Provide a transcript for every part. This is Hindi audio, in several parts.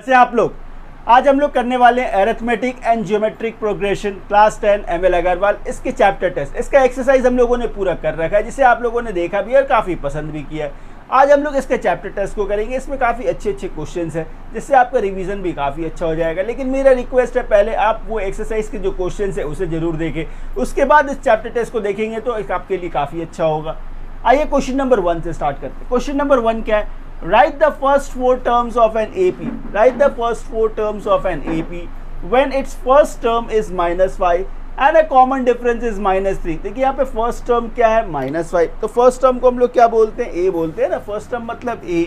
ऐसे आप लोग आज हम लोग करने वाले हैं arithmetic and geometric progression class 10 ML Agarwal इसके चैप्टर टेस्ट। इसका एक्सरसाइज हम लोगों ने पूरा कर रखा है जिसे आप लोगों ने देखा भी और काफ़ी पसंद भी किया है। आज हम लोग इसके चैप्टर टेस्ट को करेंगे। इसमें काफ़ी अच्छे क्वेश्चंस हैं जिससे आपका रिवीजन भी काफ़ी अच्छा हो जाएगा। लेकिन मेरा रिक्वेस्ट है पहले आप वो एक्सरसाइज के जो क्वेश्चंस है उसे जरूर देखें, उसके बाद इस चैप्टर टेस्ट को देखेंगे तो आपके लिए काफ़ी अच्छा होगा। आइए क्वेश्चन नंबर 1 से स्टार्ट करते हैं। क्वेश्चन नंबर 1 क्या है? Write the first 4 terms of an AP. Write the first 4 terms of an AP when its first term is -5 and a common difference is -3। देखिए यहाँ पे फर्स्ट टर्म क्या है? -5। तो फर्स्ट टर्म को हम लोग क्या बोलते हैं? A बोलते हैं ना। फर्स्ट टर्म मतलब A।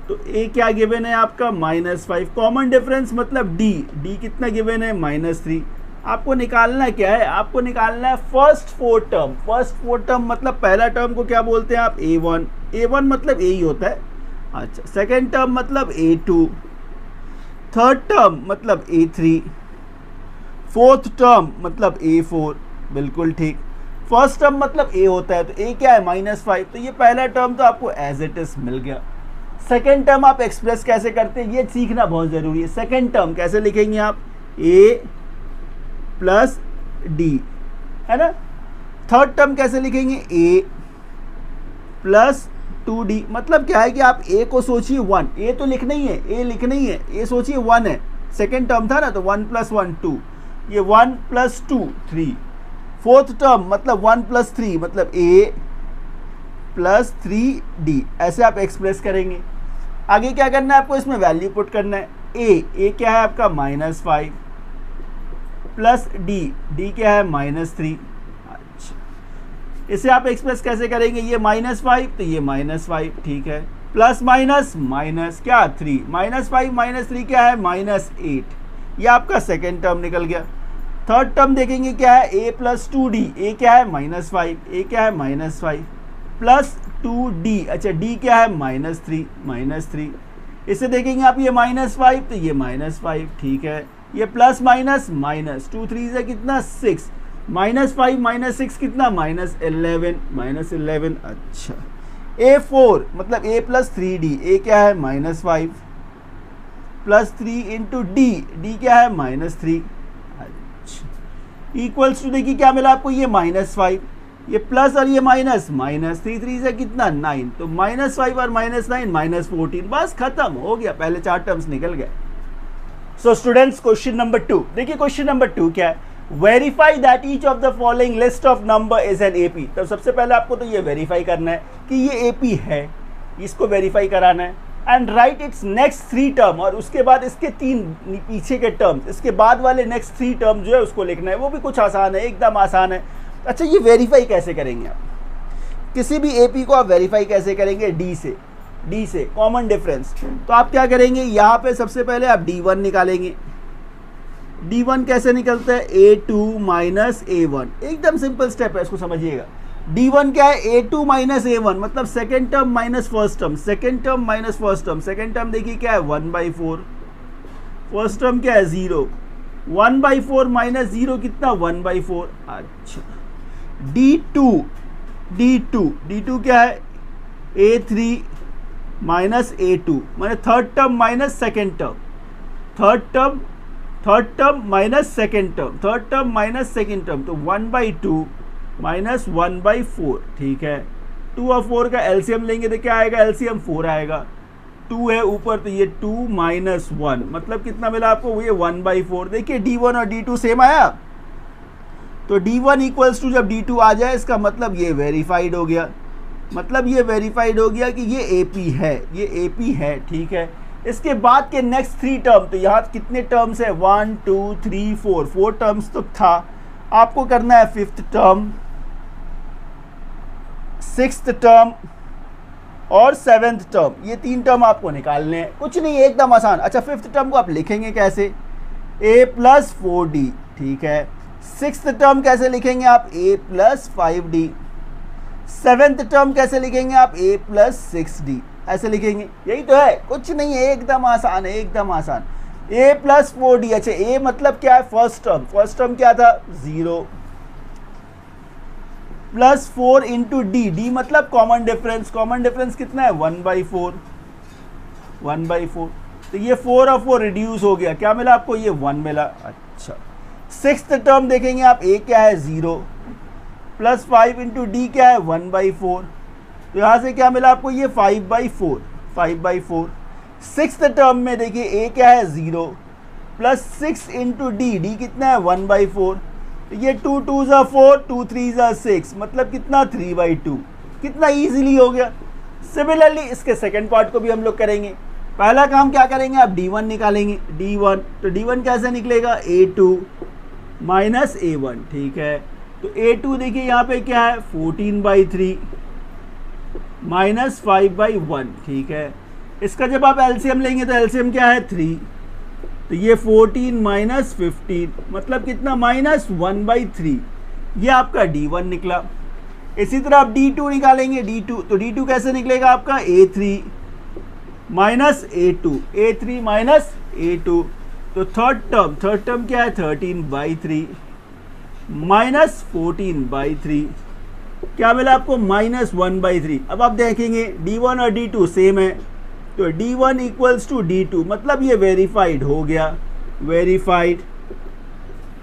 तो A क्या गिवन है आपका? -5। कॉमन डिफरेंस मतलब D। D कितना गिवन है? -3। आपको निकालना क्या है? आपको निकालना है फर्स्ट 4 टर्म। फर्स्ट 4 टर्म मतलब पहला टर्म को क्या बोलते हैं आप? A1। A1 मतलब A ही होता है। अच्छा, सेकेंड टर्म मतलब A2, थर्ड टर्म मतलब A3, फोर्थ टर्म मतलब A4। बिल्कुल ठीक। फर्स्ट टर्म मतलब A होता है तो A क्या है? -5। तो ये पहला टर्म तो आपको एज इट इज मिल गया। सेकेंड टर्म आप एक्सप्रेस कैसे करते हैं ये सीखना बहुत ज़रूरी है। सेकेंड टर्म कैसे लिखेंगे आप? A प्लस D, है ना। थर्ड टर्म कैसे लिखेंगे? A plus 2D। मतलब क्या है कि आप A को सोचिए 1। A तो लिखना ही है, A लिखना ही है। A सोचिए 1 है, सेकेंड टर्म था ना, तो 1 + 1 2। ये 1 + 2 3। फोर्थ टर्म मतलब 1 + 3 मतलब A प्लस 3D। ऐसे आप एक्सप्रेस करेंगे। आगे क्या करना है आपको? इसमें वैल्यू पुट करना है। A क्या है आपका? -5 प्लस D क्या है? -3। इसे आप एक्सप्रेस कैसे करेंगे? ये -5 तो ये -5, ठीक है। प्लस माइनस माइनस क्या? 3। -5 -3 क्या है? -8। ये आपका सेकेंड टर्म निकल गया। थर्ड टर्म देखेंगे क्या है? A plus 2D। A क्या है? -5। A क्या है? -5 प्लस 2D। अच्छा, D क्या है? -3। इसे देखेंगे आप, ये -5 तो ये -5, ठीक है। ये प्लस माइनस माइनस 2 3 से कितना? 6। -5 -6 कितना? -11। अच्छा, A4 मतलब A प्लस 3D। A क्या है? -5 प्लस 3 इंटू D क्या है? -3। अच्छा, इक्वल्स टू देखिए क्या मिला आपको? ये -5, ये प्लस और ये माइनस 3 से कितना? 9। तो -5 और -9 -14। बस खत्म हो गया, पहले 4 टर्म्स निकल गए। सो स्टूडेंट्स, क्वेश्चन नंबर 2 देखिए। क्वेश्चन नंबर 2 क्या है? Verify that each of the following list of number is an AP। तो सबसे पहले आपको तो ये वेरीफाई करना है कि ये AP है, इसको वेरीफाई कराना है। And right it's next 3 term, और उसके बाद इसके 3 पीछे के टर्म्स, इसके बाद वाले नेक्स्ट 3 टर्म जो है उसको लिखना है। वो भी कुछ आसान है, एकदम आसान है। अच्छा, ये वेरीफाई कैसे करेंगे आप? किसी भी AP को आप वेरीफाई कैसे करेंगे? D से कॉमन डिफरेंस। तो आप क्या करेंगे? यहाँ पे सबसे पहले आप D1 निकालेंगे। D1 कैसे निकलता है? A2 minus A1। एकदम सिंपल स्टेप है, इसको समझिएगा। D1 क्या है? A2 माइनस A1 मतलब second term minus first term, second term minus first term. Second term देखिए क्या है? 1/4। फर्स्ट टर्म क्या है? 0। 1/4 माइनस 0 कितना? 1/4। अच्छा, D2 क्या है? A3 माइनस A2 माने third term minus second term. Third term minus second term, third term minus second term. तो 1/2 माइनस 1/4, ठीक है। 2 और 4 का एलसीएम लेंगे तो क्या आएगा? एलसीएम 4 आएगा। 2 है ऊपर तो ये 2 - 1 मतलब कितना मिला आपको? ये 1/4। देखिए D1 और D2 सेम आया। तो D1 इक्वल्स टू जब D2 आ जाए इसका मतलब ये वेरीफाइड हो गया। मतलब ये वेरीफाइड हो गया कि ये AP है, ये AP है, ठीक है। इसके बाद के नेक्स्ट 3 टर्म, तो यहाँ कितने टर्म्स है? 1 2 3 4 टर्म्स तो था। आपको करना है 5th टर्म, 6th टर्म और 7th टर्म। ये 3 टर्म आपको निकालने हैं, कुछ नहीं, एकदम आसान। अच्छा, 5th टर्म को आप लिखेंगे कैसे? A प्लस 4D, ठीक है। 6th टर्म कैसे लिखेंगे आप? A plus 5D। 7th term कैसे लिखेंगे आप? A plus 6D। ऐसे लिखेंगे, यही तो है, कुछ नहीं है, एकदम आसान है, एकदम आसान। A plus 4D। अच्छा, A मतलब क्या है? First term. फर्स्ट टर्म क्या था? 0 प्लस 4 इंटू D मतलब कॉमन डिफरेंस। कॉमन डिफरेंस कितना है? 1/4। तो ये 4 और 4 रिड्यूस हो गया, क्या मिला आपको, ये 1 मिला। अच्छा, सिक्स्थ टर्म देखेंगे आप, ए क्या है 0 प्लस 5 इंटू डी क्या है 1/4, तो यहाँ से क्या मिला आपको, ये 5/4। सिक्स्थ टर्म में देखिए ए क्या है 0 प्लस 6 इंटू डी, डी कितना है 1/4, तो ये 2 2 ज़ा 4, 2 3 ज़ा 6, मतलब कितना 3/2। कितना ईजिली हो गया। सिमिलरली इसके सेकंड पार्ट को भी हम लोग करेंगे। पहला काम क्या करेंगे, आप d1 निकालेंगे, d1, तो d1 कैसे निकलेगा, a2 माइनस a1, ठीक है। तो a2 देखिए यहाँ पे क्या है 14/3 माइनस 5/1, ठीक है। इसका जब आप एलसीएम लेंगे तो एलसीएम क्या है 3, तो ये 14 माइनस 15 मतलब कितना -1/3, ये आपका d1 निकला। इसी तरह आप d2 निकालेंगे, d2, तो d2 कैसे निकलेगा आपका a3 minus a2, a3 minus a2, तो थर्ड टर्म क्या है 13/3 माइनस 14/3, क्या मिला आपको -1/3। अब आप देखेंगे d1 और d2 सेम है, तो d1 इक्वल्स टू d2, मतलब ये वेरीफाइड हो गया, वेरीफाइड।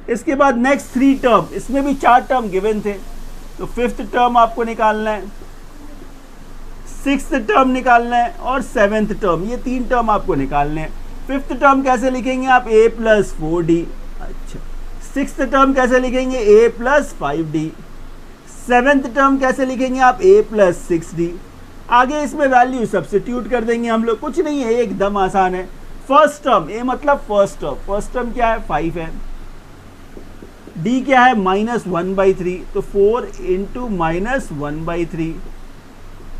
इसके बाद नेक्स्ट 3 टर्म, इसमें भी 4 टर्म गिवन थे, तो फिफ्थ टर्म आपको निकालना है, सिक्स्थ टर्म निकालना है और सेवेंथ टर्म, ये 3 टर्म आपको निकालने हैं। फिफ्थ टर्म कैसे लिखेंगे आप, a प्लस 4d। अच्छा, सिक्स्थ टर्म कैसे लिखेंगे, a plus 5d। Seventh term कैसे लिखेंगे आप, a प्लस 6d। आगे इसमें वैल्यू सब्स्टिट्यूट कर देंगे हम लोग, कुछ नहीं है, एकदम आसान है। फर्स्ट टर्म, a मतलब फर्स्ट टर्म क्या है 5 है, d क्या है -1/3, तो 4 इंटू -1/3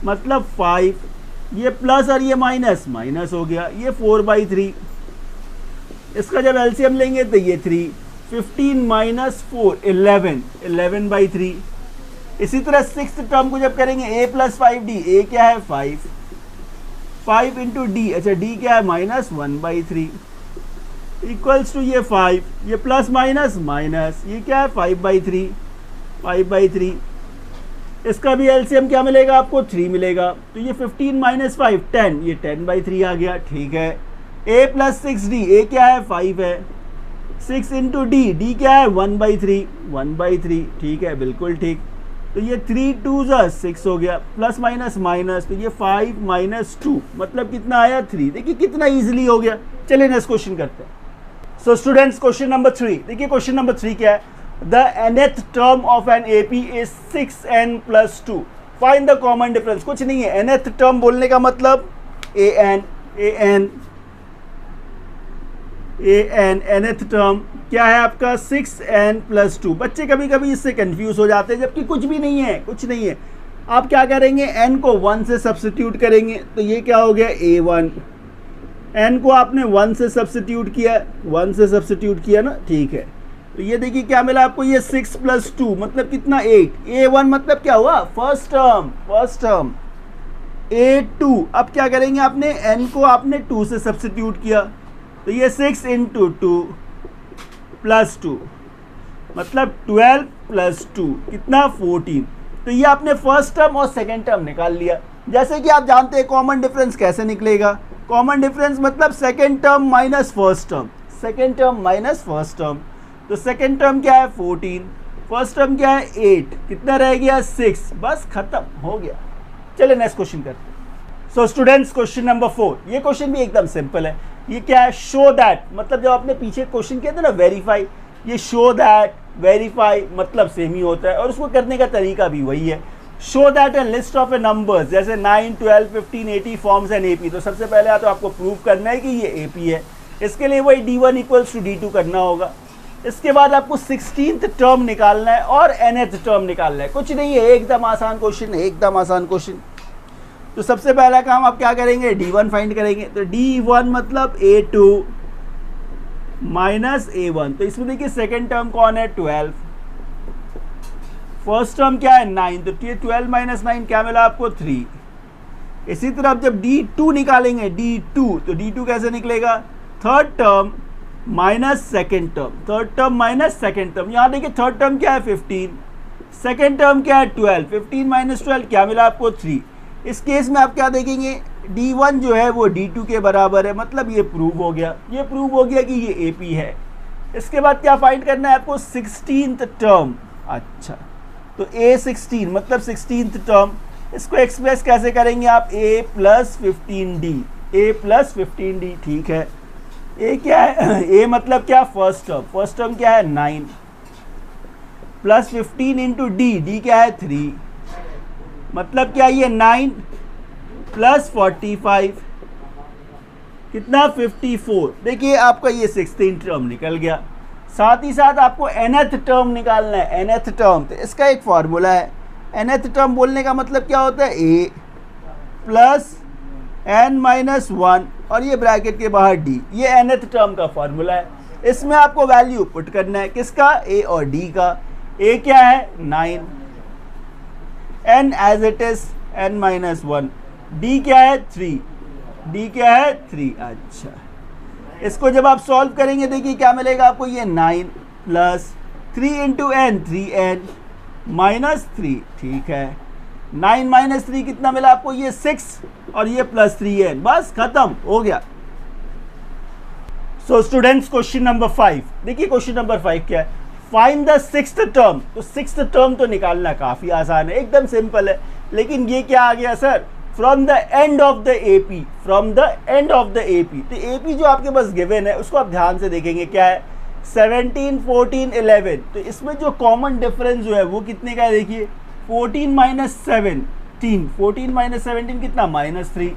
मतलब 5, ये प्लस और ये माइनस हो गया, ये 4/3। इसका जब एलसीएम लेंगे तो ये 3, 15 माइनस 4 11/3। इसी तरह सिक्स्थ टर्म को जब करेंगे a प्लस 5d, a क्या है 5 इंटू डी, अच्छा d क्या है -1/3 इक्वल्स टू ये 5, ये प्लस माइनस, ये क्या है 5/3। इसका भी एलसीएम क्या मिलेगा आपको 3 मिलेगा, तो ये 15 माइनस 5 10, ये 10/3 आ गया, ठीक है। a प्लस 6d, a क्या है 5 है, 6 इंटू डी क्या है 1/3, ठीक है, बिल्कुल ठीक। तो ये 3 2 ज़ा 6 हो गया, प्लस माइनस, तो ये 5 - 2 मतलब कितना आया 3। देखिए कितना ईजिली हो गया। चलिए नेक्स्ट क्वेश्चन करते हैं। सो स्टूडेंट्स, क्वेश्चन नंबर 3, देखिए क्वेश्चन नंबर 3 क्या है, the nth term of an AP is 6n + 2, find the common difference. कुछ नहीं है, nth टर्म बोलने का मतलब an nth टर्म क्या है आपका 6n + 2। बच्चे कभी कभी इससे कंफ्यूज हो जाते हैं, जबकि कुछ नहीं है। आप क्या करेंगे, n को 1 से सब्स्टिट्यूट करेंगे, तो ये क्या हो गया a1, n को आपने 1 से सब्स्टिट्यूट किया ना, ठीक है। तो ये देखिए क्या मिला आपको, ये 6 + 2 मतलब कितना 8, a1 मतलब क्या हुआ फर्स्ट टर्म, a2। अब क्या करेंगे, आपने n को आपने 2 से सब्स्टिट्यूट किया, तो ये 6 इंटू 2 + 2 मतलब 12 + 2 कितना 14। तो ये आपने फर्स्ट टर्म और सेकेंड टर्म निकाल लिया। जैसे कि आप जानते हैं कॉमन डिफरेंस कैसे निकलेगा, कॉमन डिफरेंस मतलब second term minus first term, तो सेकेंड टर्म क्या है 14, फर्स्ट टर्म क्या है 8, कितना रह गया 6, बस खत्म हो गया। चलिए नेक्स्ट क्वेश्चन करते हैं। सो स्टूडेंट्स, क्वेश्चन नंबर 4, ये क्वेश्चन भी एकदम सिंपल है। ये क्या है, शो दैट, मतलब जब आपने पीछे क्वेश्चन किया था ना वेरीफाई, ये शो दैट वेरीफाई मतलब सेम ही होता है और उसको करने का तरीका भी वही है। Show that A list of A numbers, जैसे 9 12 15 80 फॉर्म्स एन AP, तो सबसे पहले तो आपको प्रूव करना है कि ये AP है। इसके लिए वही d1 इक्वल्स टू d2 करना होगा। इसके बाद आपको 16th टर्म निकालना है और nth टर्म निकालना है। कुछ नहीं है, एकदम आसान क्वेश्चन। तो सबसे पहला काम आप क्या करेंगे, d1 फाइंड करेंगे, तो d1 मतलब a2 माइनस a1। तो इसमें देखिए सेकेंड टर्म कौन है 12, फर्स्ट टर्म क्या है 9, तो 12 माइनस 9 क्या मिला आपको 3। इसी तरह आप जब d2 निकालेंगे, d2, तो d2 कैसे निकलेगा, third term minus second term, यहाँ देखिए थर्ड टर्म क्या है 15, सेकेंड टर्म क्या है 12, 15 माइनस 12 क्या मिला आपको 3। इस केस में आप क्या देखेंगे, D1 जो है वो D2 के बराबर है, मतलब ये प्रूव हो गया, ये प्रूव हो गया कि ये AP है। इसके बाद क्या फाइंड करना है आपको, 16th टर्म। अच्छा, तो A16 मतलब 16th टर्म, इसको एक्सप्रेस कैसे करेंगे आप, A plus 15D, A plus 15D, ठीक है। A क्या है, A मतलब क्या, फर्स्ट टर्म क्या है 9 प्लस 15 इंटू D, D क्या है 3, मतलब क्या ये 9 प्लस 45 कितना 54। देखिए आपका ये 16 टर्म निकल गया। साथ ही साथ आपको nth टर्म निकालना है, nth टर्म, तो इसका एक फार्मूला है। nth टर्म बोलने का मतलब क्या होता है, a प्लस n माइनस 1 और ये ब्रैकेट के बाहर d, ये nth टर्म का फार्मूला है। इसमें आपको वैल्यू पुट करना है, किसका, a और d का। a क्या है 9, n as it is n minus 1, d क्या है 3, d क्या है 3। अच्छा, इसको जब आप सॉल्व करेंगे देखिए क्या मिलेगा आपको, ये 9 plus 3 into N 3n minus 3, ठीक है। 9 माइनस 3 कितना मिला आपको, ये 6 और ये प्लस 3n, बस खत्म हो गया। सो स्टूडेंट्स क्वेश्चन नंबर 5, देखिए क्वेश्चन नंबर 5 क्या है, फाइंड द 6th टर्म। तो 6th टर्म तो निकालना काफ़ी आसान है, एकदम सिंपल है, लेकिन ये क्या आ गया sir, from the end of the AP, from the end of the AP। तो AP जो आपके पास गिवन है उसको आप ध्यान से देखेंगे, क्या है 17, 14, 11। तो इसमें जो कॉमन डिफरेंस जो है वो कितने का है, देखिए 14 माइनस 17, 14 माइनस 17 कितना -3,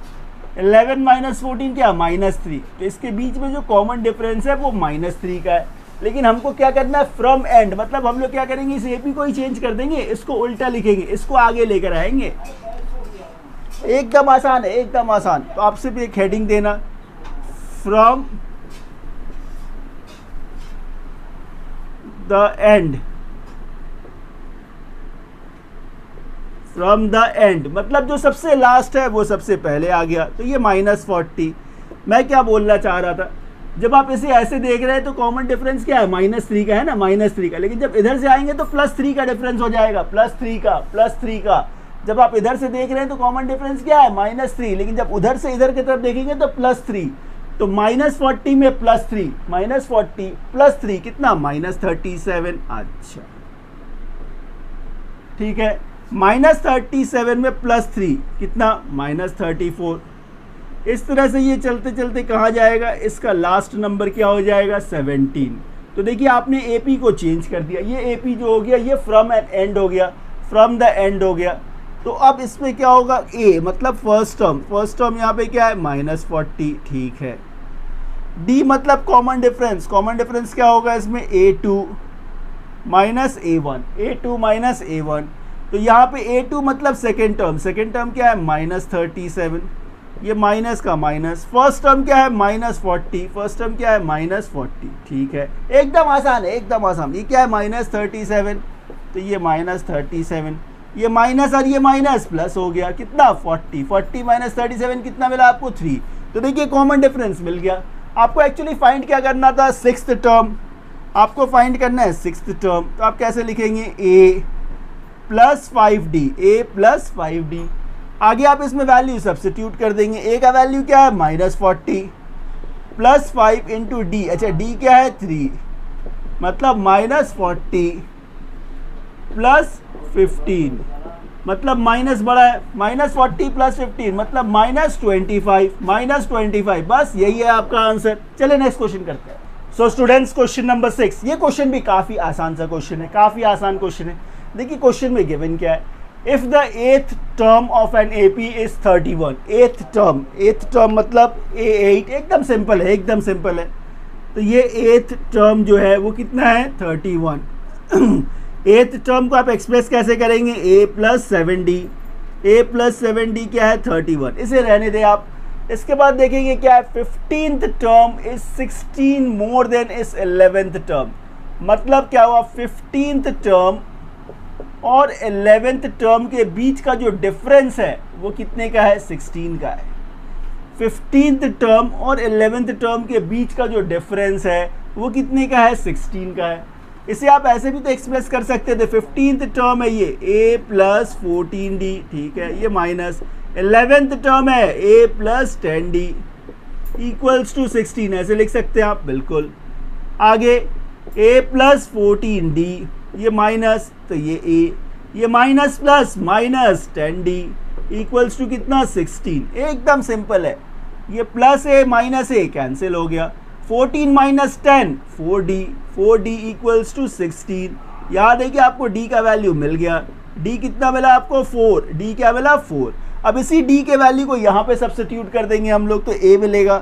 11 माइनस 14 क्या -3। तो इसके बीच में जो कॉमन डिफरेंस है वो -3 का है। लेकिन हमको क्या करना है, फ्रॉम एंड, मतलब हम लोग क्या करेंगे, इस AP को ही चेंज कर देंगे, इसको उल्टा लिखेंगे, इसको आगे लेकर आएंगे। एकदम आसान है, एकदम आसान। तो आप सिर्फ एक हेडिंग देना, from the end, from the end मतलब जो सबसे लास्ट है वो सबसे पहले आ गया। तो ये -40। मैं क्या बोलना चाह रहा था, जब आप इसे ऐसे देख रहे हैं तो कॉमन डिफरेंस क्या है, -3 का है ना, -3 का। लेकिन जब इधर से आएंगे तो +3 का डिफरेंस हो जाएगा, +3 का। जब आप इधर से देख रहे हैं तो कॉमन डिफरेंस क्या है, -3, लेकिन जब उधर से इधर की तरफ देखेंगे तो +3। तो -40 में +3, -40 +3 कितना, -37। अच्छा, ठीक है, -37 में +3 कितना, -34। इस तरह से ये चलते चलते कहाँ जाएगा, इसका लास्ट नंबर क्या हो जाएगा, 17। तो देखिए आपने AP को चेंज कर दिया, ये AP जो हो गया ये फ्रॉम एंड एंड हो गया, फ्रॉम द एंड हो गया। तो अब इसमें क्या होगा, A मतलब फर्स्ट टर्म यहाँ पे क्या है, -40, ठीक है। D मतलब कॉमन डिफरेंस क्या होगा इसमें, A2 माइनस A1, तो यहाँ पे A2 मतलब सेकेंड टर्म क्या है, -37, ये माइनस का माइनस, फर्स्ट टर्म क्या है, -40, ठीक है। एकदम आसान है, एकदम आसान। ये क्या है, -37, तो ये -37, ये माइनस और ये माइनस प्लस हो गया, कितना 40 माइनस 37 कितना मिला आपको, 3। तो देखिए कॉमन डिफरेंस मिल गया। आपको एक्चुअली फाइंड क्या करना था, 6th टर्म आपको फाइंड करना है, 6th टर्म। तो आप कैसे लिखेंगे, A प्लस 5D, आगे आप इसमें वैल्यू सब्स्टिट्यूट कर देंगे। A का वैल्यू क्या है, -40 प्लस 5 इंटू D, अच्छा D क्या है 3, मतलब -40 प्लस 15, मतलब माइनस बड़ा है, -40 प्लस 15 मतलब -25, बस यही है आपका आंसर। चलिए नेक्स्ट क्वेश्चन करते हैं। सो स्टूडेंट्स क्वेश्चन नंबर 6, ये क्वेश्चन भी काफ़ी आसान सा क्वेश्चन है, काफ़ी आसान क्वेश्चन है। देखिए क्वेश्चन में गिवन क्या है, if the 8th term of an AP is 31, 8th term मतलब A8, एकदम सिंपल है। तो ये 8th टर्म जो है वो कितना है, 31। 8th टर्म को आप एक्सप्रेस कैसे करेंगे, A प्लस 7D क्या है, 31, इसे रहने दें आप। इसके बाद देखेंगे क्या है, 15th term is 16 more than इस 11th टर्म, मतलब क्या हुआ, 15th टर्म और 11th टर्म के बीच का जो डिफरेंस है वो कितने का है, 16 का है। 15th टर्म और 11th टर्म के बीच का जो डिफरेंस है वो कितने का है, 16 का है। इसे आप ऐसे भी तो एक्सप्रेस कर सकते थे, 15th टर्म है ये A प्लस 14D, ठीक है, ये माइनस 11th टर्म है a plus 10d equals to 16, ऐसे लिख सकते हैं आप, बिल्कुल। आगे a प्लस 14d, ये माइनस, तो ये a, ये minus plus minus 10d equals to कितना 16, एकदम सिंपल है। ये plus a minus a cancel हो गया, 14 माइनस 10 4d इक्वल्स टू 16। याद है कि आपको d का वैल्यू मिल गया, d कितना मिला आपको 4, d क्या मिला 4। अब इसी d के वैल्यू को यहाँ पे सब्स्टिट्यूट कर देंगे हम लोग, तो a मिलेगा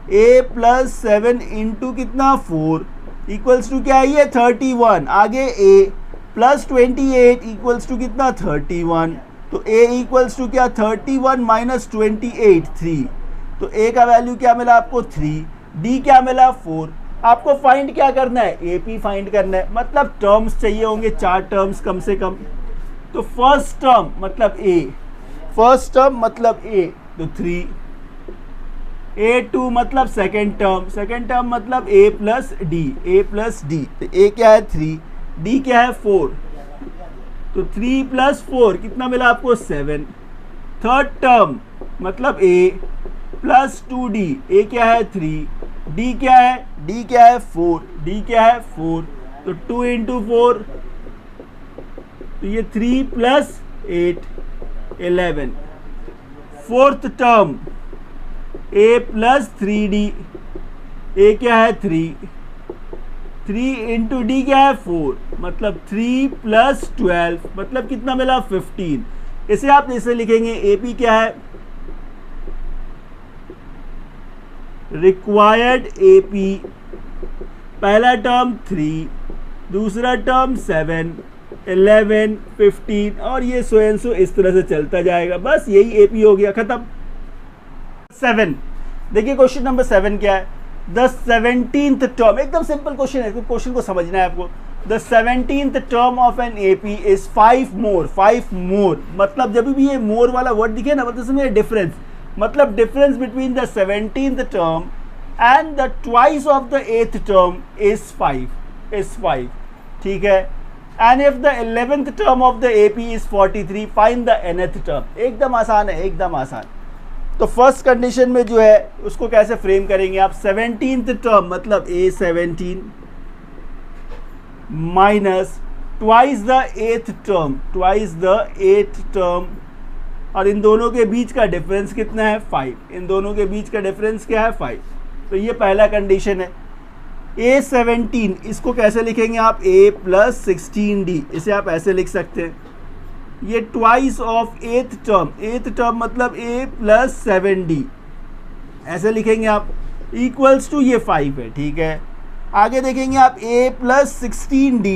a प्लस 7 इंटू कितना 4 इक्वल्स टू क्या है ये 31। आगे a प्लस 28 इक्वल्स टू कितना 31, तो a इक्वल्स टू क्या 31 माइनस 28 3, तो a का वैल्यू क्या मिला आपको 3, d क्या मिला 4। आपको फाइंड क्या करना है, AP फाइंड करना है, मतलब टर्म्स चाहिए होंगे 4 टर्म्स कम से कम। तो फर्स्ट टर्म मतलब a, फर्स्ट टर्म मतलब a, तो 3, a2 मतलब सेकेंड टर्म मतलब a प्लस d, तो a क्या है 3, d क्या है 4, तो 3 प्लस 4 कितना मिला आपको 7। थर्ड टर्म मतलब a प्लस 2d, a क्या है 3, d क्या है 4, तो 2 इंटू 4, तो ये 3 plus 8 11। Fourth term a plus 3d, a क्या है 3 इंटू d क्या है 4, मतलब 3 प्लस 12 मतलब कितना मिला 15। इसे आप इसे लिखेंगे AP क्या है, रिक्वायर्ड AP, पहला टर्म 3, दूसरा टर्म 7 11 15 और ये सो एंड सो इस तरह से चलता जाएगा। बस यही AP हो गया, खत्म। 7 देखिए क्वेश्चन नंबर 7 क्या है, द 17th टर्म, एकदम सिंपल क्वेश्चन है, क्वेश्चन को समझना है आपको। The 17th term of an AP is 5 more, मतलब जब भी ये मोर वाला वर्ड दिखे ना, मतलब इसमें डिफरेंस, मतलब difference between the 17th term and the twice of the 8th term is 5, ठीक है। And if the 11th term of the AP is 43, find the nth term. एकदम आसान है, एकदम आसान। तो फर्स्ट कंडीशन में जो है उसको कैसे फ्रेम करेंगे आप, 17th टर्म मतलब A17 minus twice the 8th term, और इन दोनों के बीच का डिफरेंस कितना है 5, इन दोनों के बीच का डिफरेंस क्या है 5। तो ये पहला कंडीशन है। A17 इसको कैसे लिखेंगे आप, A प्लस 16d, इसे आप ऐसे लिख सकते हैं। ये ट्वाइस ऑफ 8th टर्म मतलब a प्लस 7d, ऐसे लिखेंगे आप, इक्वल्स टू ये 5 है, ठीक है। आगे देखेंगे आप a प्लस 16d,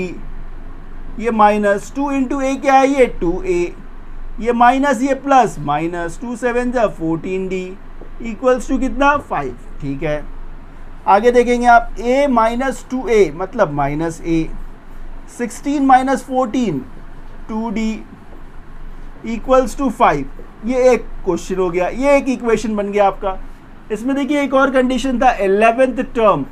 ये माइनस 2 इंटू a क्या है ये 2a, ये माइनस ये प्लस माइनस 2 7 जा 14d इक्वल्स टू कितना 5, ठीक है। आगे देखेंगे आप a माइनस 2a मतलब minus a, 16 minus 14 2d equals to 5। ये एक क्वेश्चन हो गया, ये एक इक्वेशन बन गया आपका। इसमें देखिए एक और कंडीशन था, 11th term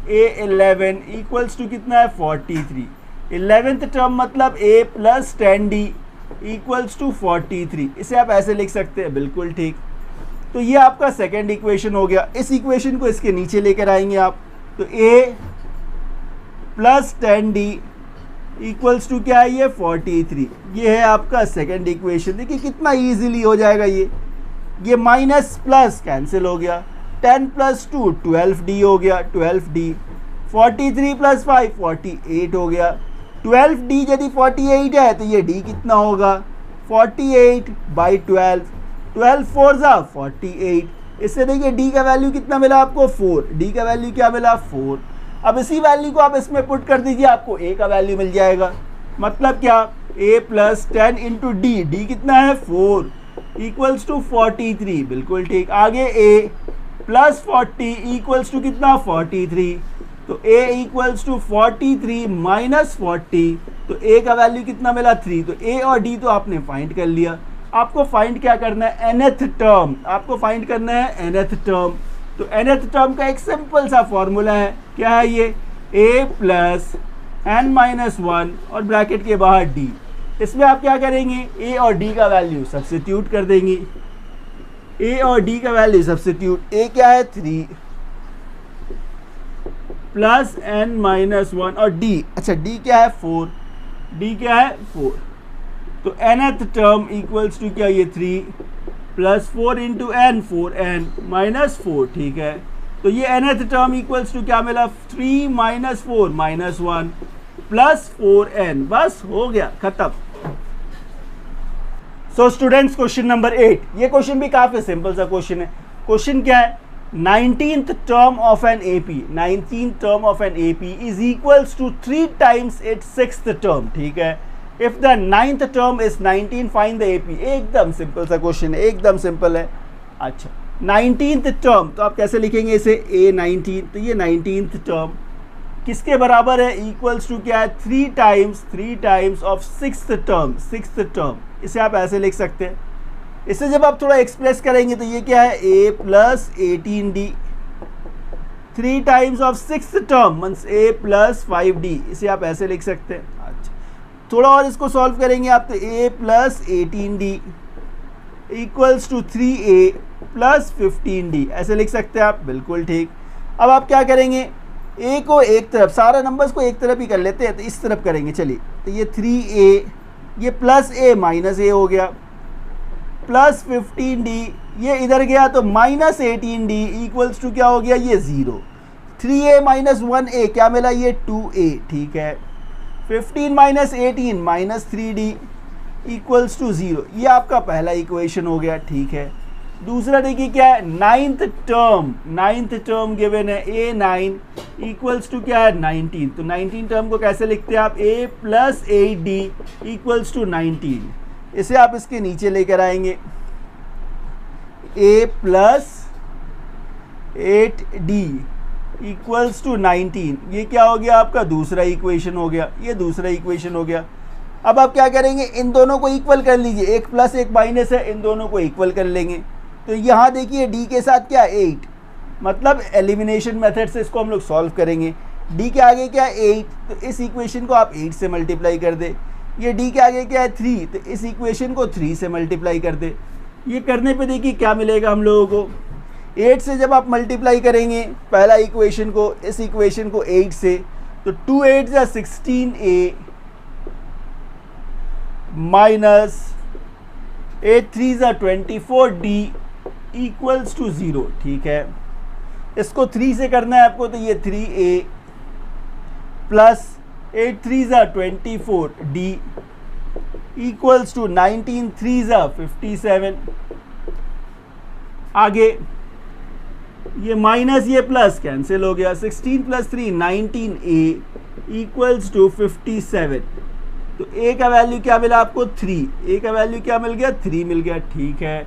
A11 equals to कितना है 43, 11th टर्म मतलब A plus 10d equals to 43, इसे आप ऐसे लिख सकते हैं, बिल्कुल ठीक। तो ये आपका सेकेंड इक्वेशन हो गया। इस इक्वेशन को इसके नीचे लेकर आएंगे आप, तो A plus 10d equals to क्या है ये 43, ये है आपका सेकेंड इक्वेशन। देखिए कितना इजीली हो जाएगा ये माइनस प्लस कैंसिल हो गया, 10 प्लस 2 12d हो गया 12d, 43 प्लस 5 48 हो गया, 12d यदि 48 है तो ये d कितना होगा 48 बाई 12, 12 4 जा 48। इससे देखिए d का वैल्यू कितना मिला आपको 4, d का वैल्यू क्या मिला 4। अब इसी वैल्यू को आप इसमें पुट कर दीजिए, आपको a का वैल्यू मिल जाएगा। मतलब क्या, a प्लस 10 इंटू डी कितना है 4 इक्वल्स टू 43, बिल्कुल ठीक। आगे a प्लस 40 इक्वल्स टू कितना 43, तो a इक्वल्स टू 43 माइनस 40, तो a का वैल्यू कितना मिला 3। तो a और d तो आपने फाइंड कर लिया। आपको फाइंड क्या करना है, nth टर्म, आपको फाइंड करना है nth टर्म। तो nth टर्म का एक सिंपल सा फॉर्मूला है, क्या है ये, a प्लस n माइनस 1 और ब्रैकेट के बाहर d। इसमें आप क्या करेंगे, a और d का वैल्यू सब्स्टिट्यूट कर देंगे। ए और डी का वैल्यू सब्स्टिट्यूट, ए क्या है 3 प्लस n माइनस 1 और डी, अच्छा डी क्या है 4, डी क्या है 4, तो nth टर्म इक्वल्स टू क्या ये 3 plus 4 into N 4n minus 4, ठीक है। तो ये nth टर्म इक्वल्स टू क्या मिला 3 माइनस 4 माइनस 1 प्लस 4n, बस हो गया खत्म। सो स्टूडेंट्स क्वेश्चन नंबर 8, ये क्वेश्चन भी काफी सिंपल सा क्वेश्चन है। क्वेश्चन क्या है 19th term of an AP, 19th term of an AP is equals to 3 times its 6th term, ठीक है। If the 9th term is 19, find the AP। एकदम सिंपल सा क्वेश्चन है, एकदम सिंपल है। अच्छा 19th term, तो आप कैसे लिखेंगे इसे A19, तो ये 19th term किसके बराबर है, इक्वल्स टू क्या है 3 टाइम्स ऑफ 6th term, इसे आप ऐसे लिख सकते हैं। इसे जब आप थोड़ा एक्सप्रेस करेंगे तो ये क्या है a plus 18d, 3 times of 6th term means a plus 5d, इसे आप ऐसे लिख सकते हैं। अच्छा थोड़ा और इसको सॉल्व करेंगे आप, तो a plus 18d equals to 3a plus 15d, ऐसे लिख सकते हैं आप, बिल्कुल ठीक। अब आप क्या करेंगे, a को एक तरफ, सारा नंबर्स को एक तरफ ही कर लेते हैं, तो इस तरफ करेंगे। चलिए तो ये 3a, ये प्लस a माइनस a हो गया, प्लस 15d, ये इधर गया तो माइनस 18d इक्वल्स टू क्या हो गया ये 0, 3a माइनस 1a क्या मिला ये 2a, ठीक है। 15 minus 18 minus 3d equals to 0, ये आपका पहला इक्वेशन हो गया, ठीक है। दूसरा देखिए क्या है 9th टर्म गिवन है a9 इक्वल्स टू क्या है 19, तो 19 टर्म को कैसे लिखते हैं आप, a plus 8d equals to 19, इसे आप इसके नीचे लेकर आएंगे, a plus 8d equals to 19, ये क्या हो गया आपका दूसरा इक्वेशन हो गया, ये दूसरा इक्वेशन हो गया। अब आप क्या करेंगे, इन दोनों को इक्वल कर लीजिए, एक प्लस एक माइनस है, इन दोनों को इक्वल कर लेंगे। तो यहाँ देखिए d के साथ क्या 8, मतलब एलिमिनेशन मेथड से इसको हम लोग सॉल्व करेंगे। d के आगे क्या 8, तो इस इक्वेशन को आप 8 से मल्टीप्लाई कर दे। ये d के आगे क्या है 3, तो इस इक्वेशन को 3 से मल्टीप्लाई कर दे। ये करने पे देखिए क्या मिलेगा हम लोगों को, 8 से जब आप मल्टीप्लाई करेंगे पहला इक्वेशन को, इस इक्वेशन को 8 से, तो 2 8 या 16a माइनस 8 3 या 24d इक्वल्स टू 0, ठीक है। इसको 3 से करना है आपको, तो ये 3a प्लस 8 3 या 24d इक्वल्स टू 19 3 या 57। आगे ये माइनस ये प्लस कैंसिल हो गया, 16 प्लस 3 19a इक्वल्स टू 57। तो a का वैल्यू क्या मिला आपको 3, a का वैल्यू क्या मिल गया 3 मिल गया, ठीक है।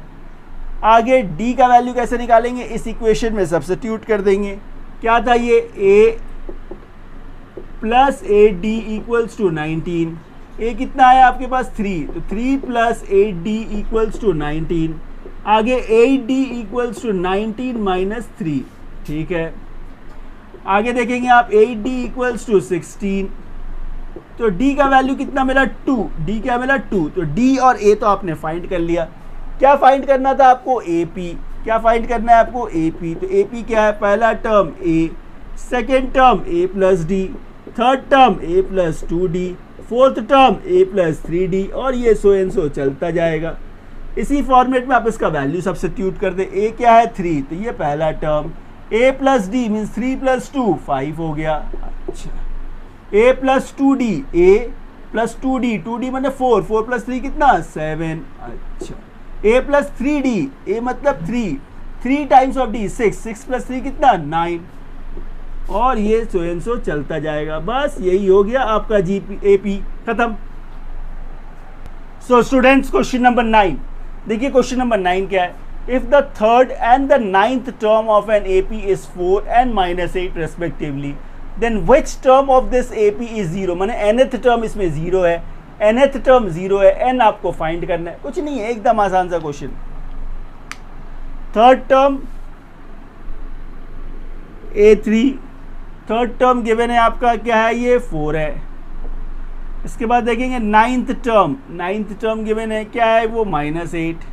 आगे d का वैल्यू कैसे निकालेंगे, इस इक्वेशन में सब्स्टिट्यूट कर देंगे। क्या था ये a plus 8d equals to 19, a कितना है आपके पास 3, तो 3 प्लस 8d इक्वल्स टू 19। आगे 8d इक्वल्स टू 19 माइनस 3, ठीक है। आगे देखेंगे आप 8d इक्वल्स टू 16, तो d का वैल्यू कितना मिला 2, d क्या मिला 2, तो d और a तो आपने फाइंड कर लिया। क्या फाइंड करना था आपको AP, क्या फाइंड करना है आपको AP, तो AP क्या है, पहला term a, second term a plus d, third term a plus 2d, fourth term a plus 3d, और ये सो एंड सो चलता जाएगा। इसी फॉर्मेट में आप इसका वैल्यू सब्स्टिट्यूट कर दे। a क्या है 3, तो ये पहला term, a plus d means 3 plus 2 5 हो गया। अच्छा a plus 2d, a plus 2d, 2d मतलब 4, 4 प्लस 3 कितना 7। अच्छा a प्लस 3d, a मतलब 3, 3 टाइम्स ऑफ d 6, 6 प्लस 3 कितना 9, और ये सो एंड सो चलता जाएगा। बस यही हो गया आपका AP खत्म। सो स्टूडेंट्स क्वेश्चन नंबर 9 देखिए, क्वेश्चन नंबर 9 क्या है, if the third and the 9th term of an AP is 4 and -8 respectively, then which term of this AP is 0, माने nth टर्म इसमें 0 है, nth टर्म 0 है, n आपको फाइंड करना है, कुछ नहीं है, एकदम आसान सा question. Third term A3, third term given है आपका क्या है ये 4 है। इसके बाद देखेंगे 9th टर्म गिवन है क्या है वो -8,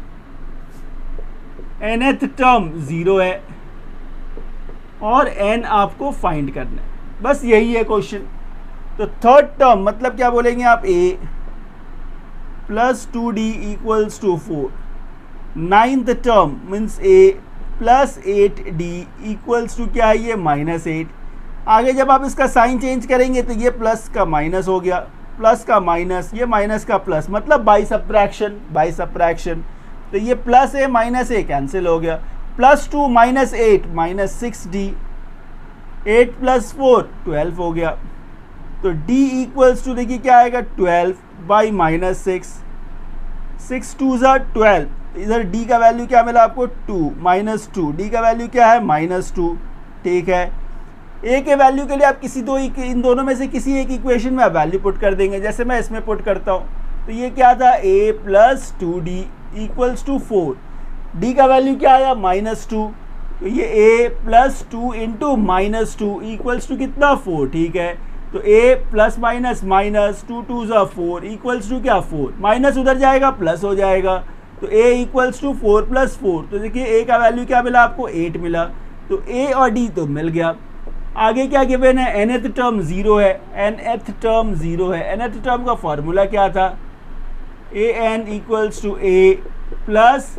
nth टर्म 0 है और n आपको फाइंड करना है, बस यही है क्वेश्चन। तो थर्ड टर्म मतलब क्या बोलेंगे आप, a plus 2d equals to 4। Ninth term means a plus 8d equals to क्या है, ये -8। आगे जब आप इसका साइन चेंज करेंगे तो ये प्लस का माइनस हो गया, प्लस का माइनस, ये माइनस का प्लस, मतलब बाई सब्ट्रैक्शन। तो ये प्लस है माइनस ए कैंसिल हो गया, +2 -8 -6d, 8 + 4 12 हो गया। तो d इक्वल्स टू देखिए क्या आएगा, 12 बाई -6, 6 2 = 12। इधर d का वैल्यू क्या मिला आपको, 2 -2, d का वैल्यू क्या है, -2। ठीक है, a के वैल्यू के लिए आप इन दोनों में से किसी एक इक्वेशन में आप वैल्यू पुट कर देंगे, जैसे मैं इसमें पुट करता हूँ। तो ये क्या था, a + 2d equals to 4, d का वैल्यू क्या आया, -2। तो ये a + 2 इंटू -2 इक्वल्स टू कितना, 4। ठीक है, तो a + - 2 2 = 4 इक्वल्स टू क्या, 4। माइनस उधर जाएगा प्लस हो जाएगा, तो a इक्वल्स टू 4 + 4। तो देखिए a का वैल्यू क्या मिला आपको, 8 मिला। तो a और d तो मिल गया। आगे क्या गिवन है, nth टर्म 0 है, nth टर्म 0 है। nth टर्म का फॉर्मूला क्या था, an equals to a plus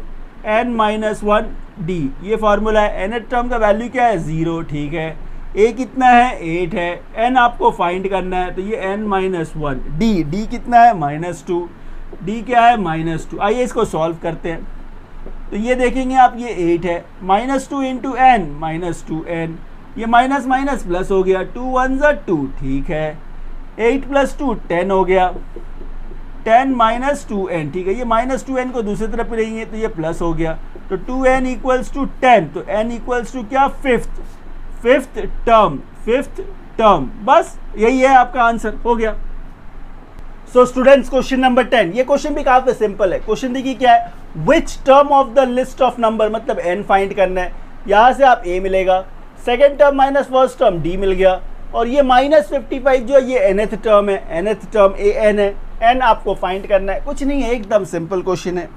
n - 1d, ये फार्मूला है। nth टर्म का वैल्यू क्या है, 0। ठीक है, a कितना है, 8 है, n आपको फाइंड करना है, तो ये n - 1, d कितना है, -2, d क्या है, -2। आइए इसको सॉल्व करते हैं। तो ये देखेंगे आप, ये 8 है, -2 इंटू n -2n, ये माइनस माइनस प्लस हो गया, 2 1 = 2। ठीक है, 8 + 2 10 हो गया, 10 - 2n। ठीक है, ये -2n को दूसरी तरफ रहेंगे तो ये प्लस हो गया, तो 2n इक्वल्स टू 10। तो n इक्वल्स टू क्या, फिफ्थ टर्म। बस यही है आपका आंसर, हो गया। सो स्टूडेंट्स, क्वेश्चन नंबर 10, ये क्वेश्चन भी काफी सिंपल है। क्वेश्चन देखिए क्या है, विच term of the list of number, मतलब n फाइंड करना है। यहाँ से आप a मिलेगा, second term minus first term d मिल गया, और ये -55 जो है ये nth टर्म है, nth टर्म an है, n आपको फाइंड करना है। कुछ नहीं है, एकदम सिंपल क्वेश्चन है।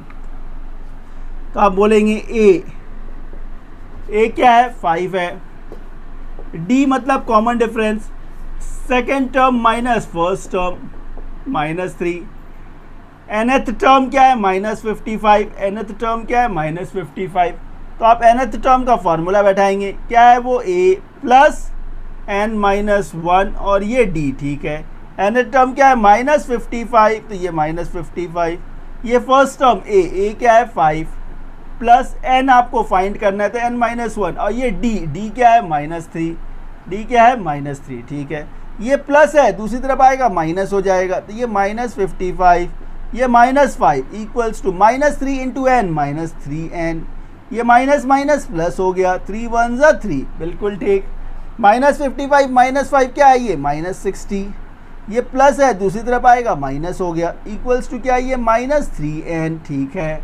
तो आप बोलेंगे a क्या है, 5 है, d मतलब common difference, second term minus first term -3, nth term क्या है, -55, nth टर्म क्या है, -55। तो आप nth टर्म का फॉर्मूला बैठाएंगे, क्या है वो, a प्लस n - 1 और ये d। ठीक है, nth टर्म क्या है, -55, तो ये -55, ये फर्स्ट टर्म a क्या है, 5 प्लस n आपको फाइंड करना है, तो n - 1, और ये d क्या है, -3, d क्या है, -3। ठीक है, ये प्लस है, दूसरी तरफ आएगा माइनस हो जाएगा, तो ये -55, ये -5 equals to -3 into n -3n, ये माइनस माइनस प्लस हो गया, 3 1 = 3, बिल्कुल ठीक। -55 -5 क्या है, ये -60, ये प्लस है, दूसरी तरफ आएगा माइनस हो गया, इक्वल्स टू क्या है, ये -3n। ठीक है,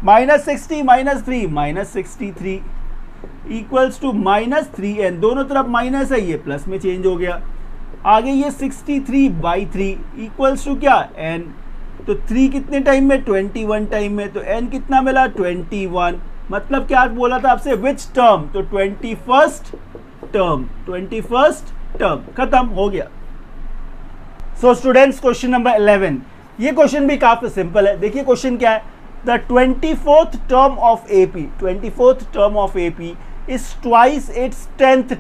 -60 -3 -63 इक्वल्स टू -3n, दोनों तरफ माइनस है, ये प्लस में चेंज हो गया। आगे ये 63/3 इक्वल्स टू क्या, n। तो 3 कितने टाइम में, 21 टाइम में, तो n कितना मिला, 21। मतलब क्या बोला था आपसे, विच टर्म, तो 21st टर्म, खत्म हो गया। सो स्टूडेंट्स, क्वेश्चन नंबर 11, ये क्वेश्चन भी काफी सिंपल है। देखिए क्वेश्चन क्या है, the 24th term of AP, 24th term of AP is twice its 10th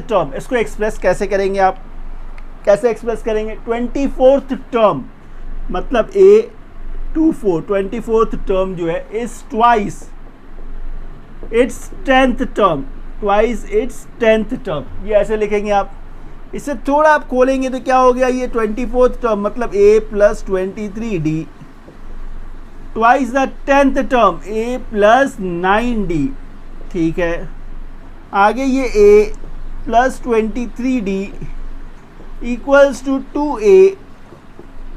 term. इसको एक्सप्रेस कैसे करेंगे आप, कैसे एक्सप्रेस करेंगे, 24th टर्म मतलब A24, 24th टर्म जो है is twice its 10th term, twice its 10th term, ये ऐसे लिखेंगे आप। इससे थोड़ा आप खोलेंगे तो क्या हो गया, ये 24th टर्म मतलब A + 23D, twice the 10th term A + 9D। ठीक है, आगे ये A + 23D equals to 2A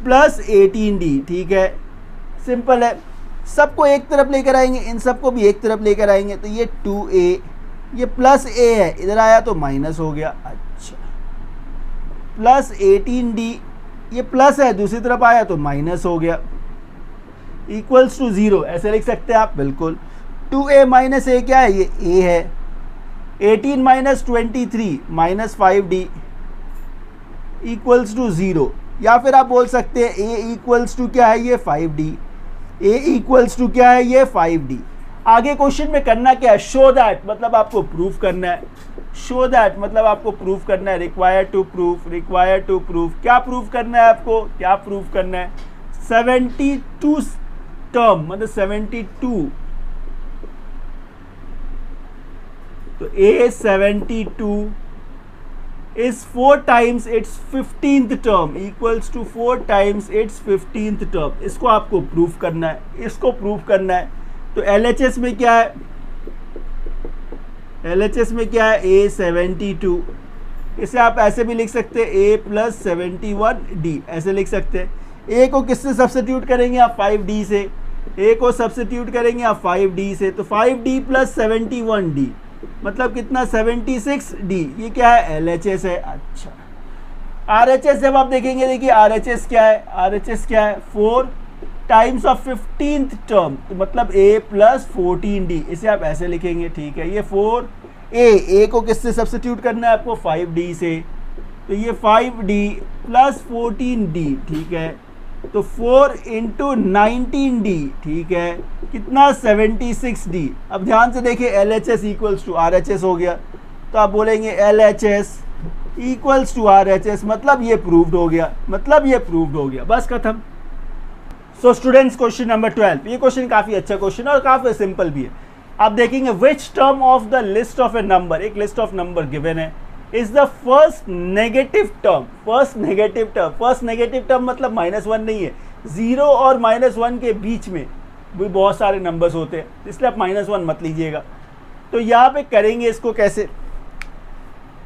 + 18D। ठीक है, सिंपल है, सबको एक तरफ लेकर आएंगे, इन सबको भी एक तरफ लेकर आएंगे, तो ये 2A, ये प्लस A है, इधर आया तो माइनस हो गया, अच्छा, + 18D, ये प्लस है, दूसरी तरफ आया तो माइनस हो गया, इक्वल्स टू 0, ऐसे लिख सकते हैं आप बिल्कुल। 2a माइनस ए क्या है, ये a है। 18 minus 23 minus 5d equals to 0, या फिर आप बोल सकते हैं a इक्वल्स टू क्या है, ये 5d। a इक्वल्स टू क्या है, ये 5d। आगे क्वेश्चन में करना क्या है, शो दैट मतलब आपको प्रूफ करना है। शो दैट मतलब आपको प्रूफ करना है, require to proof, require to proof. क्या प्रूफ करना है आपको, क्या प्रूफ करना है, 72 टर्म मतलब 72, तो A72 is 4 times its 15th term equals to 4 times its 15th term। इसको आपको प्रूफ करना है, इसको प्रूफ करना है। तो LHS में क्या है, LHS में क्या है, A72। इसे आप ऐसे भी लिख सकते हैं A प्लस 71D, ऐसे लिख सकते हैं। A को किससे सब्स्टिट्यूट करेंगे आप, 5D से। A को सब्स्टिट्यूट करेंगे आप 5D से, तो 5D प्लस 71D मतलब कितना, 76D। ये क्या है, LHS है। अच्छा, RHS जब आप देखेंगे, देखिए RHS क्या है, RHS क्या है, 4 टाइम्स ऑफ 15th टर्म, तो मतलब A प्लस 14D, इसे आप ऐसे लिखेंगे, ठीक है। ये 4A को किससे सब्स्टिट्यूट करना है आपको, 5D से, तो ये 5D प्लस 14D, ठीक है। तो 4 इंटू 19D, ठीक है, कितना, 76D। अब ध्यान से देखिए, LHS इक्वल्स टू RHS हो गया, तो आप बोलेंगे LHS इक्वल्स टू RHS, मतलब ये प्रूव्ड हो गया, मतलब ये प्रूव्ड हो गया, बस खत्म। सो स्टूडेंट्स, क्वेश्चन नंबर 12, ये क्वेश्चन काफ़ी अच्छा क्वेश्चन है और काफ़ी सिंपल भी है। आप देखेंगे, विच term of the list of A number, एक लिस्ट ऑफ नंबर गिवन है, is the first negative term. First negative term, first negative term मतलब -1 नहीं है, 0 और -1 के बीच में भी बहुत सारे नंबर्स होते हैं, इसलिए आप -1 मत लीजिएगा। तो यहाँ पे करेंगे इसको कैसे,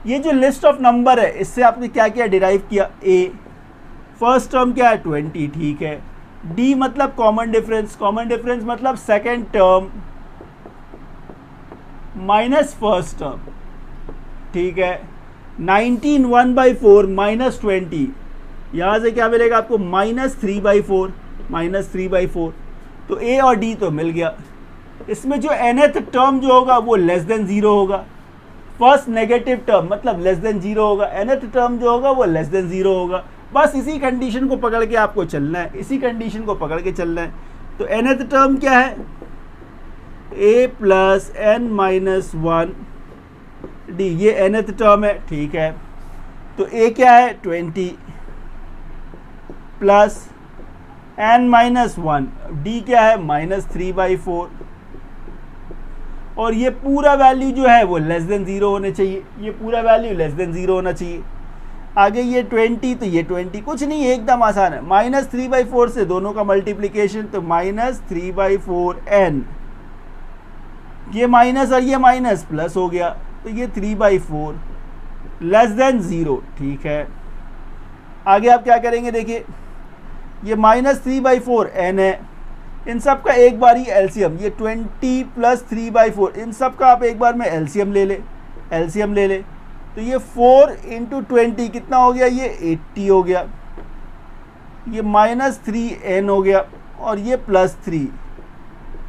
ये जो लिस्ट ऑफ नंबर है इससे आपने क्या किया, डिराइव किया। A फर्स्ट टर्म क्या है, 20, ठीक है। D मतलब कॉमन डिफरेंस, कॉमन डिफरेंस मतलब second term minus first term, ठीक है। 19 1/4 माइनस 20, यहाँ से क्या मिलेगा आपको, -3/4, -3/4। तो A और D तो मिल गया। इसमें जो nth टर्म जो होगा वो लेस देन 0 होगा। फर्स्ट नेगेटिव टर्म मतलब लेस देन 0 होगा, nth टर्म जो होगा वो लेस देन 0 होगा। बस इसी कंडीशन को पकड़ के आपको चलना है, इसी कंडीशन को पकड़ के चलना है। तो nth टर्म क्या है, A प्लस n-1 D, ये nth टर्म है, ठीक है। तो A क्या है, 20 प्लस n-1, D क्या है, -3/4, और ये पूरा वैल्यू जो है वो लेस देन 0 होने चाहिए, ये पूरा वैल्यू लेस देन 0 होना चाहिए। आगे ये 20, तो ये 20 कुछ नहीं है, एकदम आसान है। -3/4 से दोनों का मल्टीप्लिकेशन, तो -3/4n, ये माइनस और ये माइनस प्लस हो गया, तो ये 3/4 लेस देन 0, ठीक है। आगे आप क्या करेंगे, देखिए ये -3/4n है, इन सब का एक बार ही एलसीएम, ये 20 प्लस 3/4, इन सब का आप एक बार में एलसीएम ले ले, एलसीएम ले ले। तो ये 4 इंटू 20 कितना हो गया, ये 80 हो गया, ये -3n हो गया, और ये +3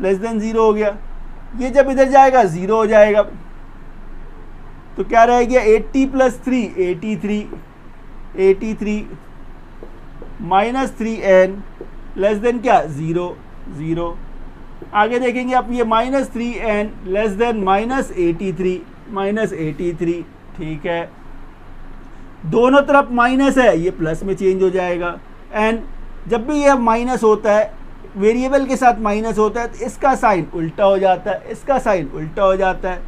लेस देन 0 हो गया। ये जब इधर जाएगा 0 हो जाएगा, तो क्या रह गया, 80 प्लस 3 83, 83 -3n लेस देन क्या, 0 0। आगे देखेंगे आप, ये -3n लेस देन -83, ठीक है। दोनों तरफ माइनस है, ये प्लस में चेंज हो जाएगा। एंड जब भी ये माइनस होता है, वेरिएबल के साथ माइनस होता है, तो इसका साइन उल्टा हो जाता है, इसका साइन उल्टा हो जाता है।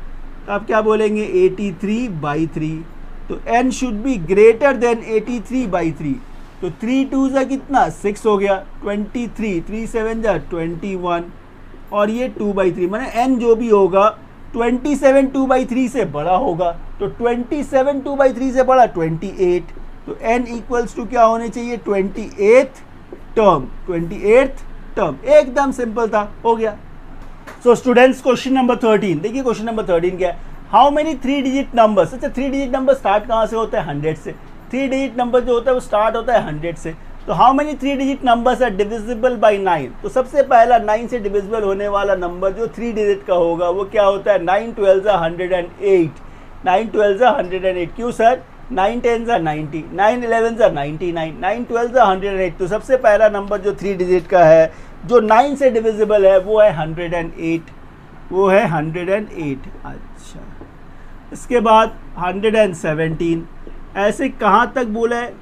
तो आप क्या बोलेंगे, 83/3। तो n should be greater than 83/3। तो 3 2 जा कितना, 6 हो गया, 23, 3 7 जा 21, और ये 2/3, माने n जो भी होगा 27 2/3 से बड़ा होगा। तो 27 2/3 से बड़ा 28, तो n इक्वल्स टू क्या होने चाहिए, 28th टर्म, 28th टर्म। एकदम सिंपल था, हो गया। सो स्टूडेंट्स, क्वेश्चन नंबर 13, देखिए क्वेश्चन नंबर 13 क्या है, हाउ मेनी 3 डिजिट नंबर्स। अच्छा, 3 डिजिट नंबर स्टार्ट कहाँ से होता है, 100 से। 3 डिजिट नंबर जो होता है वो स्टार्ट होता है 100 से। तो how many 3 digit numbers are divisible by 9? तो सबसे पहला 9 से डिविजिबल होने वाला नंबर जो 3 डिजिट का होगा वो क्या होता है? 9 12 108, 9 12 108। क्यों सर? 9 10 90, 9 11 99, 9 12 108। तो सबसे पहला नंबर जो 3 डिजिट का है जो 9 से डिविजिबल है वो है 108, वो है 108। अच्छा, इसके बाद 117। ऐसे कहाँ तक बोला है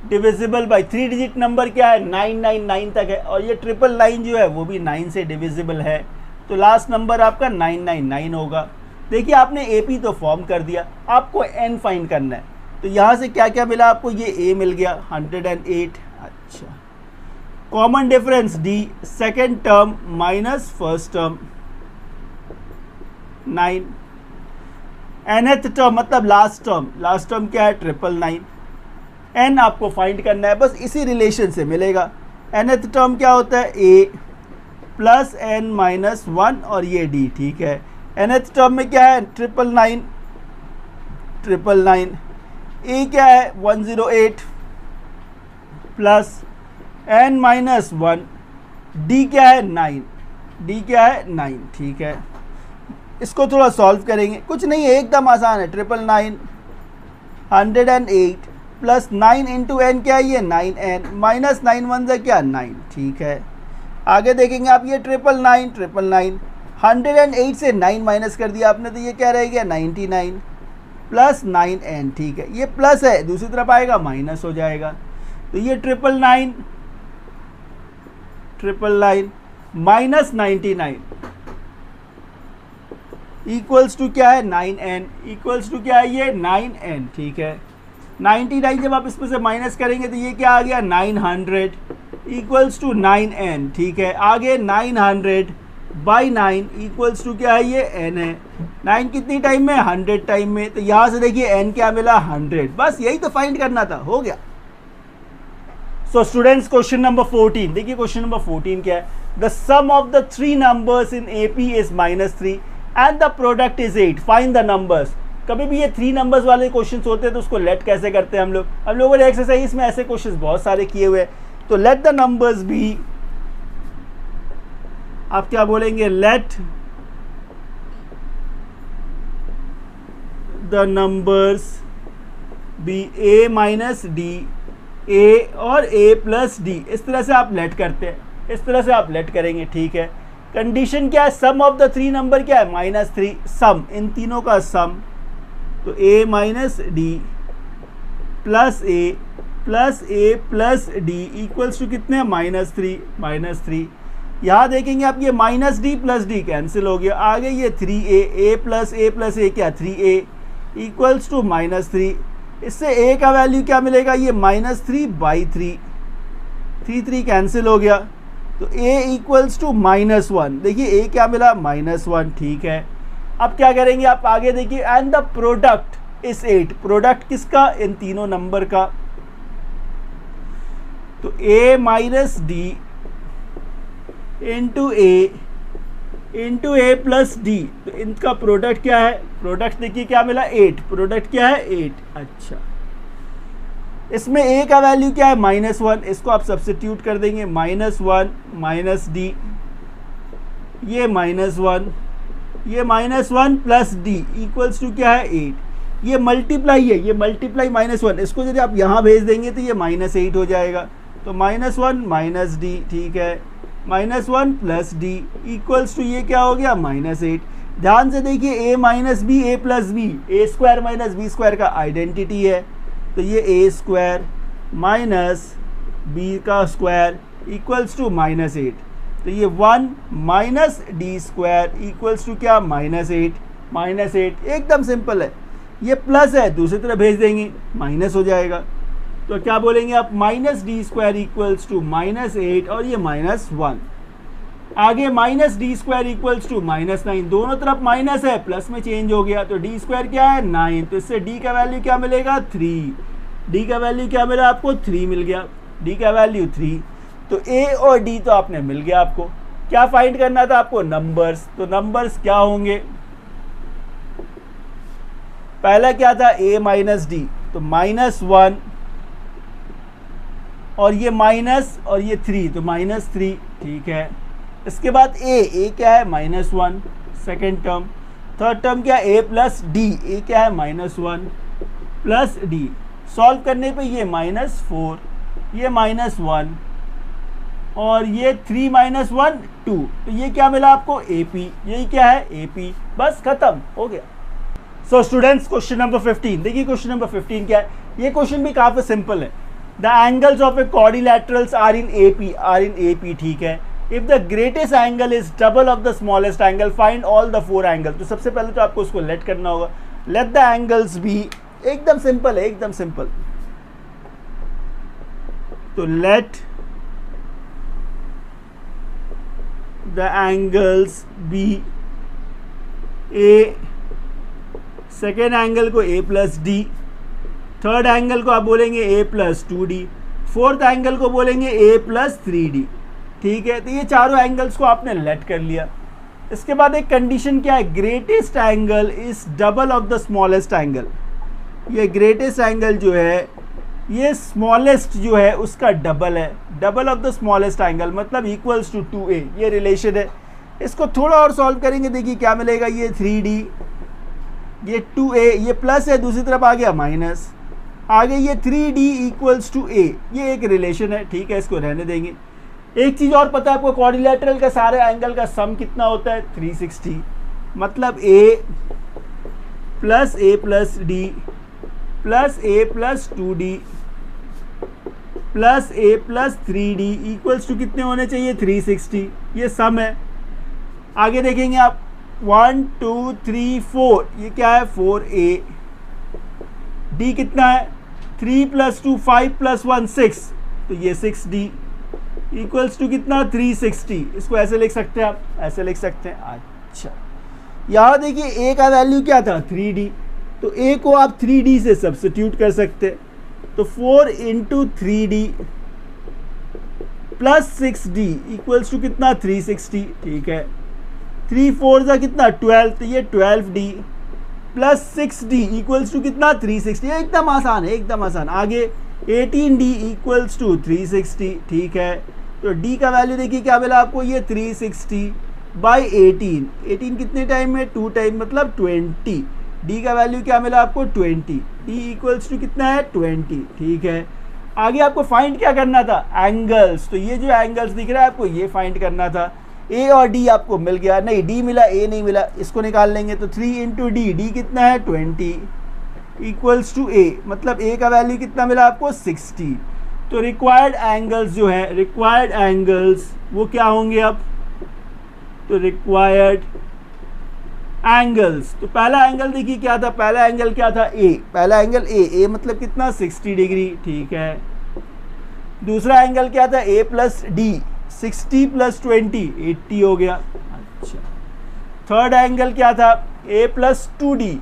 डिविजिबल बाय? 3 डिजिट नंबर क्या है? 999 तक है, और ये 999 जो है वो भी 9 से डिविजिबल है। तो लास्ट नंबर आपका 999 होगा। देखिए आपने एपी तो फॉर्म कर दिया, आपको एन फाइंड करना है। तो यहाँ से क्या क्या मिला आपको? ये ए मिल गया 108। अच्छा, common difference D, second term minus first term 9, nth term मतलब लास्ट टर्म क्या है? 999। एन आपको फाइंड करना है, बस इसी रिलेशन से मिलेगा। nth टर्म क्या होता है? ए प्लस एन माइनस 1 और ये डी, ठीक है। nth टर्म में क्या है? 999। ए क्या है? 108 प्लस एन माइनस 1, डी क्या है? 9, डी क्या है? 9, ठीक है। इसको थोड़ा सॉल्व करेंगे, कुछ नहीं है, एकदम आसान है। 999 108 प्लस 9 इंटू एन क्या है? ये 9n माइनस 9 1 से क्या? 9, ठीक है। आगे देखेंगे आप, ये 999 108 से 9 माइनस कर दिया आपने, तो ये क्या रह गया? 99 प्लस 9n, ठीक है। ये प्लस है, दूसरी तरफ आएगा माइनस हो जाएगा। तो ये 999 माइनस 99 इक्वल्स टू क्या है? 9n, इक्वल्स टू क्या है? ये 9n, ठीक है। 99 जब आप इसमें से माइनस करेंगे तो ये क्या आ गया? 900 इक्वल्स टू 9n, ठीक है। आगे 900 बाई 9 इक्वल्स टू क्या है? ये n है। 9 कितनी टाइम में? 100 टाइम में। तो यहाँ से देखिए n क्या मिला? 100। बस यही तो फाइंड करना था, हो गया। सो स्टूडेंट्स, क्वेश्चन नंबर 14 देखिए। क्वेश्चन नंबर 14 क्या है? The sum of the 3 numbers in AP is -3 and the product is 8, find the numbers. कभी भी ये 3 नंबर्स वाले क्वेश्चंस होते हैं तो उसको लेट कैसे करते हैं हम लोग? हम लोगों ने एक्सरसाइज में ऐसे क्वेश्चंस बहुत सारे किए हुए हैं। तो लेट द नंबर्स बी, आप क्या बोलेंगे? Let the numbers be a minus d, a और a प्लस डी। इस तरह से आप लेट करते हैं, इस तरह से आप लेट करेंगे, ठीक है। कंडीशन क्या है? सम ऑफ द 3 नंबर क्या है? -3। सम, इन तीनों का सम, तो a minus d plus a plus d equals to कितने? -3। यहाँ देखेंगे आप, ये minus d plus d cancel हो गया। आगे ये 3a प्लस a क्या? 3a equals to -3। इससे a का वैल्यू क्या मिलेगा? ये -3/3, 3 कैंसिल हो गया। तो a इक्वल्स टू -1। देखिए a क्या मिला? -1, ठीक है। अब क्या करेंगे आप? आगे देखिए, and the product is 8। Product किसका? इन तीनों नंबर का। तो a minus D into A plus D, तो इनका प्रोडक्ट क्या है? प्रोडक्ट देखिए क्या मिला? 8। प्रोडक्ट क्या है? 8। अच्छा, इसमें a का वैल्यू क्या है? -1। इसको आप सब्स्टिट्यूट कर देंगे, -1 माइनस डी, ये -1, ये -1 प्लस डी इक्वल्स टू क्या है? 8। ये मल्टीप्लाई है, ये मल्टीप्लाई -1, इसको यदि आप यहाँ भेज देंगे तो ये -8 हो जाएगा। तो -1 माइनस डी, ठीक है, -1 प्लस डी इक्वल्स टू ये क्या हो गया? -8। ध्यान से देखिए, a minus b, a plus b, a square minus b square का आइडेंटिटी है। तो ये a स्क्वायर माइनस बी का स्क्वायर इक्वल्स टू -8। तो ये 1 minus d square equals to क्या? -8। एकदम सिंपल है। ये प्लस है, दूसरी तरफ भेज देंगे माइनस हो जाएगा। तो क्या बोलेंगे आप? Minus d square equals to -8 और ये -1। आगे minus d square equals to -9, दोनों तरफ माइनस है, प्लस में चेंज हो गया। तो डी स्क्वायर क्या है? 9। तो इससे डी का वैल्यू क्या मिलेगा? 3। डी का वैल्यू क्या मिला आपको? 3 मिल गया। डी का वैल्यू 3। तो ए और डी तो आपने मिल गया। आपको क्या फाइंड करना था? आपको नंबर्स। तो नंबर्स क्या होंगे? पहला क्या था? a माइनस डी, तो -1 और ये माइनस और ये 3, तो -3, ठीक है। इसके बाद ए क्या है -1, सेकेंड टर्म। थर्ड टर्म क्या है, a प्लस डी, ए क्या है -1 प्लस डी। सॉल्व करने पे ये -4, ये -1 और ये 3 - 1 2, तो ये क्या मिला आपको, AP। यही क्या है, AP। बस खत्म हो गया। सो स्टूडेंट्स, क्वेश्चन नंबर 15 देखिए। क्वेश्चन नंबर 15 क्या है, ये क्वेश्चन भी काफी सिंपल है। The angles of a quadrilaterals are in AP, ठीक है। If the greatest angle is double of the smallest angle, find all the 4 angle. तो सबसे पहले तो आपको उसको लेट करना होगा। लेट द एंगल्स बी, एकदम सिंपल है, एकदम सिंपल। तो let the angles be a, second angle को a plus d, third angle को आप बोलेंगे a plus 2d, fourth angle को बोलेंगे a प्लस 3d, ठीक है। तो ये चारों एंगल्स को आपने लेट कर लिया। इसके बाद एक कंडीशन क्या है, greatest angle is double of the smallest angle. ये ग्रेटेस्ट एंगल जो है ये स्मॉलेस्ट जो है उसका डबल है। Double of the smallest angle मतलब इक्वल्स टू 2a, ये रिलेशन है। इसको थोड़ा और सॉल्व करेंगे, देखिए क्या मिलेगा। ये 3d, ये 2a, ये प्लस है, दूसरी तरफ आ गया माइनस, आगे ये 3d इक्वल्स टू a, ये एक रिलेशन है, ठीक है। इसको रहने देंगे। एक चीज़ और पता है आपको, क्वाड्रिलैटरल का सारे एंगल का सम कितना होता है, 360। मतलब a plus d plus a plus 2d plus a plus 3d equals to कितने होने चाहिए, 360। ये सम है। आगे देखेंगे आप, 1 2 3 4, ये क्या है 4a। d कितना है, 3 + 2 5 + 1 6, तो ये 6d इक्वल्स टू कितना, 360। इसको ऐसे लिख सकते हैं आप, ऐसे लिख सकते हैं। अच्छा, यहाँ देखिए a का वैल्यू क्या था, 3d, तो a को आप 3d से सब्स्टिट्यूट कर सकते हैं। तो 4 × 3d plus 6d equals to कितना, 360, ठीक है। 3 4 जा कितना, 12, तो ये 12d plus 6d equals to कितना, 360। एकदम आसान है, एकदम आसान। आगे 18d इक्वल्स टू 360, ठीक है। तो d का वैल्यू देखिए क्या मिला आपको, ये 360 बाई 18, 18 कितने टाइम में, 2 टाइम, मतलब 20। d का वैल्यू क्या मिला आपको, 20। d इक्वल्स टू कितना है, 20, ठीक है। आगे आपको फाइंड क्या करना था, एंगल्स। तो ये जो एंगल्स दिख रहा है आपको, ये फाइंड करना था। a और d आपको मिल गया, नहीं d मिला, a नहीं मिला, इसको निकाल लेंगे। तो 3 × d, d कितना है, 20 इक्वल्स टू a, मतलब a का वैल्यू कितना मिला आपको, 60। तो रिक्वायर्ड एंगल्स जो है, रिक्वायर्ड एंगल्स वो क्या होंगे अब, तो रिक्वायर्ड एंगल्स, तो पहला एंगल देखिए क्या था, पहला एंगल क्या था, a, पहला एंगल a मतलब कितना, 60 डिग्री, ठीक है। दूसरा एंगल क्या था, a प्लस डी, 60 + 20 80 हो गया। अच्छा, थर्ड एंगल क्या था, a plus 2d,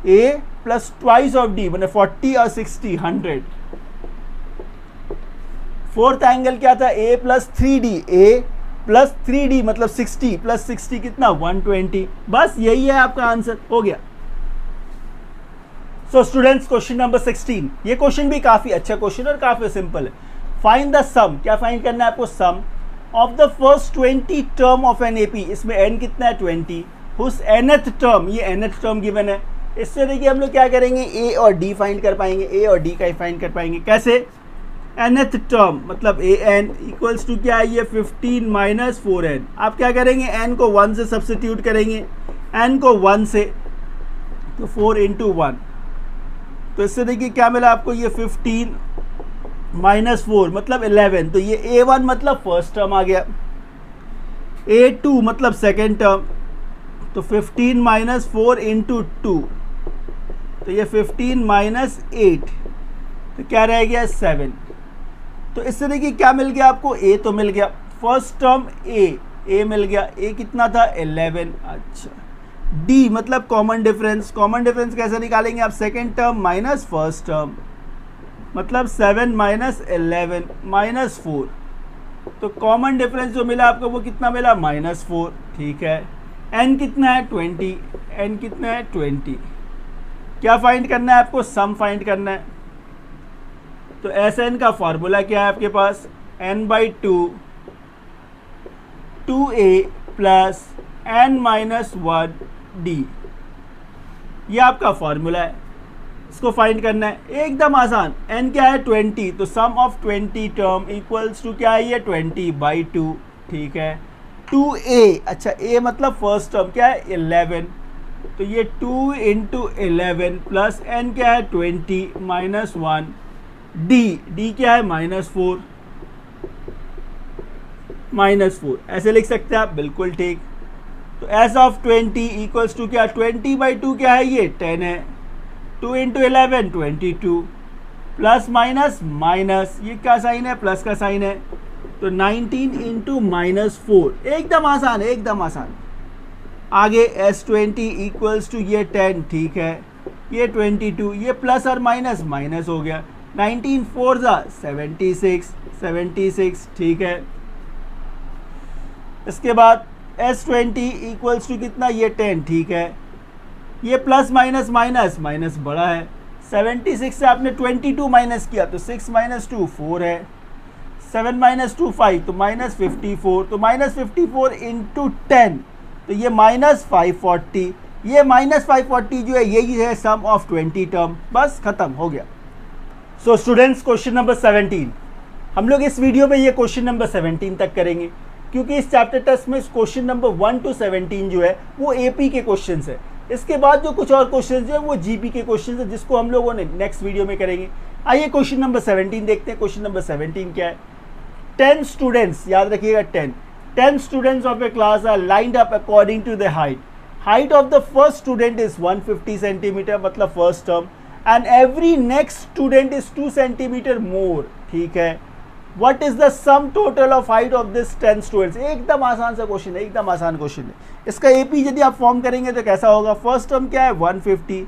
a plus twice of d, मैंने 40 और 60 100। फोर्थ एंगल क्या था, a plus 3d, a plus 3d मतलब 60 + 60 कितना, 120। बस यही है आपका आंसर, हो गया। सो स्टूडेंट्स, क्वेश्चन नंबर 16, ये क्वेश्चन भी काफी अच्छा क्वेश्चन और काफी सिंपल है। फाइंड द सम, क्या फाइंड करना है आपको, sum of the first 20 term of an AP। इसमें n कितना है, 20, हुज nth टर्म, ये nth टर्म गिवन है। इससे देखिए हम लोग क्या करेंगे, a और d फाइंड कर पाएंगे, a और d का फाइंड कर पाएंगे। कैसे, nth टर्म मतलब an इक्वल्स टू क्या है, ये 15 - 4n। आप क्या करेंगे, n को 1 से सब्स्टिट्यूट करेंगे, n को 1 से, तो 4 × 1। तो इससे देखिए क्या मिला आपको, ये 15 - 4 मतलब 11, तो ये a1 मतलब फर्स्ट टर्म आ गया, a2 मतलब सेकेंड टर्म, तो 15 - 4 × 2, तो ये 15 - 8, तो क्या रह गया, 7। तो इससे देखिए क्या मिल गया आपको, a तो मिल गया, फर्स्ट टर्म a मिल गया, a कितना था, 11। अच्छा, d मतलब कॉमन डिफरेंस, कॉमन डिफरेंस कैसे निकालेंगे आप, second term minus first term, मतलब 7 - 11 - 4। तो कॉमन डिफरेंस जो मिला आपको वो कितना मिला, -4, ठीक है। n कितना है, 20, n कितना है, 20। क्या फाइंड करना है आपको, सम फाइंड करना है। तो एस एन का फॉर्मूला क्या है आपके पास, n/2 2a plus n-1 d, ये आपका फॉर्मूला है। इसको फाइंड करना है, एकदम आसान। n क्या है 20, तो सम ऑफ 20 टर्म इक्वल्स टू क्या है ये 20/2, ठीक है। 2a, अच्छा a मतलब फर्स्ट टर्म क्या है 11, तो ये 2 इंटू 11 प्लस n क्या है 20 माइनस 1 d क्या है -4 ऐसे लिख सकते हैं आप, बिल्कुल ठीक। तो s ऑफ 20 इक्वल्स टू क्या 20/2 क्या है ये 10 है, 2 इंटू 11 22 प्लस माइनस माइनस, ये क्या साइन है प्लस का साइन है, तो 19 इंटू -4, एकदम आसान है, एकदम आसान। आगे s20 इक्वल्स टू ये 10, ठीक है, ये 22, ये प्लस और माइनस माइनस हो गया, 19 4 76, ठीक है। इसके बाद s20 इक्वल्स टू कितना ये 10, ठीक है, ये प्लस माइनस माइनस माइनस बड़ा है, 76 से आपने 22 माइनस किया तो 6 - 2 4 है, 7 - 2 5, तो -54, तो -54 इंटू 10, तो ये -540, ये -540 जो है यही है सम ऑफ 20 टर्म, बस खत्म हो गया। सो स्टूडेंट्स, क्वेश्चन नंबर 17, हम लोग इस वीडियो में ये क्वेश्चन नंबर 17 तक करेंगे, क्योंकि इस चैप्टर टेस्ट में क्वेश्चन नंबर 1 to 17 जो है वो एपी के क्वेश्चन है। इसके बाद जो कुछ और क्वेश्चन जो है वो जीपी के क्वेश्चन है, जिसको हम लोगों ने नेक्स्ट वीडियो में करेंगे। आइए क्वेश्चन नंबर 17 देखते हैं। क्वेश्चन नंबर 17 क्या है, 10 स्टूडेंट्स, याद रखिएगा 10 students of a class are lined up according to the height of the first student is 150 centimetre, मतलब first term, and every next student is 2 centimetre more, ठीक है। What is the sum total of height of this 10 students? एकदम आसान सा क्वेश्चन है, एकदम आसान क्वेश्चन है। इसका एपी यदि आप फॉर्म करेंगे तो कैसा होगा, फर्स्ट टर्म क्या है 150,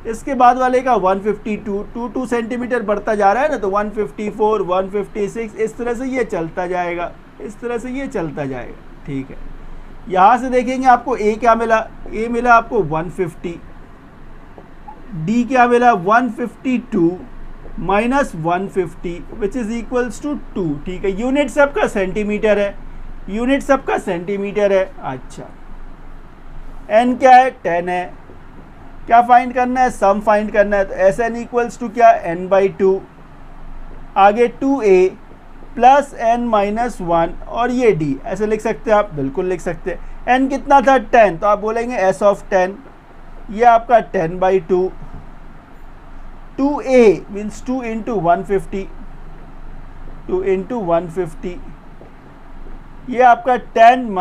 इसके बाद वाले का 152, 2 सेंटीमीटर बढ़ता जा रहा है ना, तो 154, 156, इस तरह से ये चलता जाएगा, इस तरह से ये चलता जाएगा, ठीक है। यहाँ से देखेंगे आपको ए क्या मिला, ए मिला आपको 150, डी क्या मिला 152 minus 150 which is equals to 2, ठीक है। यूनिट सबका सेंटीमीटर है, यूनिट सबका सेंटीमीटर है। अच्छा, एन क्या है 10 है, क्या फाइंड करना है, सम फाइंड करना है, तो एस एन इक्वल्स टू क्या n/2, आगे 2a प्लस n-1 और ये d, ऐसे लिख सकते हैं आप, बिल्कुल लिख सकते हैं। n कितना था 10, तो आप बोलेंगे s ऑफ 10, ये आपका 10/2, 2a मीन्स 2 इंटू 150, 2 इंटू 150, ये आपका 10 -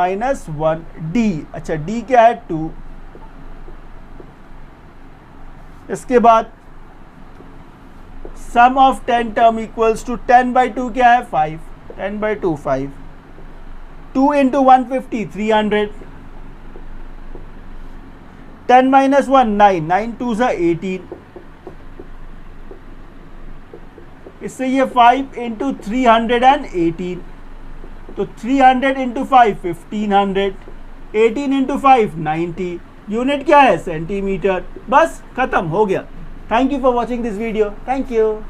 1 d, अच्छा d क्या है 2। इसके बाद सम ऑफ 10 टर्म इक्वल्स टू 10/2 क्या है 5, 10/2 5, 2 इंटू 150 300, 10 - 1 9, 9 2 18, इससे ये 5 इंटू 318, तो 300 इंटू 5 1500, 18 इंटू 5 90, यूनिट क्या है सेंटीमीटर, बस खत्म हो गया। Thank you for watching this video, thank you.